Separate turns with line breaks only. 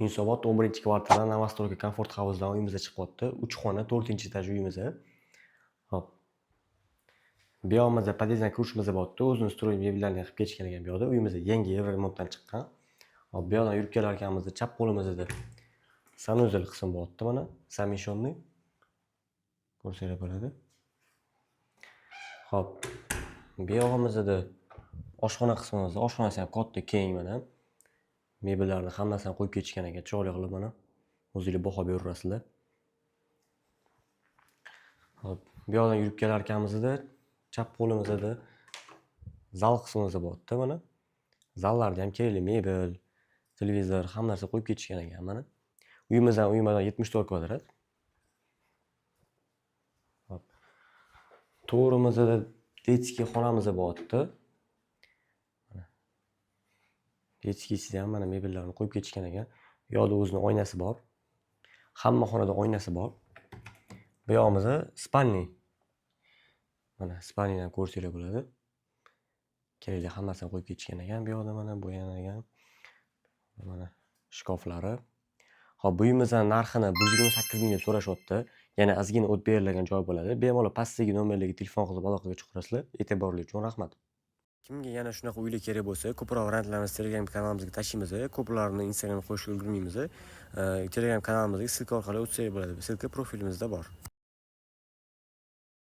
Yunusobod 11-kvartaldan Novostroyka Comfort House'dan uyimizga chiqyapti. 3 xona, 4-etaj uyimiz. Hop. Bu yog'imizda podyezddan kirishimiz bo'lyapti. O'zimiz stroy mebellarni qilib ketishgan ekan bu yoqda. Uyimizda yangi remontdan chiqqan. Hop, bu yoqdan yurib kelar ekanmizda chap qo'limizda sanuzel qismi bo'lyapti mana. Samishonniy. Ko'rsanglar bo'ladi. Hop. Bu yog'imizda oshxona qismimizda, oshxonasi ham katta, keng mana. Mebellarni hammasini qo'yib ketishgan ekan, chiroyli qilib mana. O'zingizlar baho beraverasizlar. Hop, bu yoqdan yurib kelar ekanmizda chap qo'limizda zal qismimiz bo'lyapti mana. Zallarda ham kerakli mebel, televizor, hamma narsa qo'yib ketishgan ekan mana. Uyimizdan 74 kvadrat. Hop. To'g'rimizda detskiy xonamiz bo'lyapti. Mana. Detskiysida ham mana mebellarni qo'yib ketishgan ekan. Bu yoqda o'zining oynasi bor. Hamma xonada oynasi bor. Bu yog'imizda spalniy. Mana spalniydan ko'rsanglar bo'ladi. Kerakli hammasini qo'yib ketishgan ekan. Bu yoqda mana bo'yangan. Mana shkaflari. Hop, bu uyimizning narxini 128 mingga so'rashyapti. Yana ozgina o't berilgan joy bo'ladi. Bemalol pastdagi nomerlarga telefon qilib aloqaga chiqarasizlar. E'tiborli uchun rahmat. Kimga yana shunaqa uylar kerak bo'lsa, ko'proq variantlarni Telegram kanalimizga tashlaymiz. Ko'plarni Instagramga qo'shib ulgurmaymiz. Telegram kanalimizga silka orqali o'tsangiz bo'ladi. Silka profilimizda bor.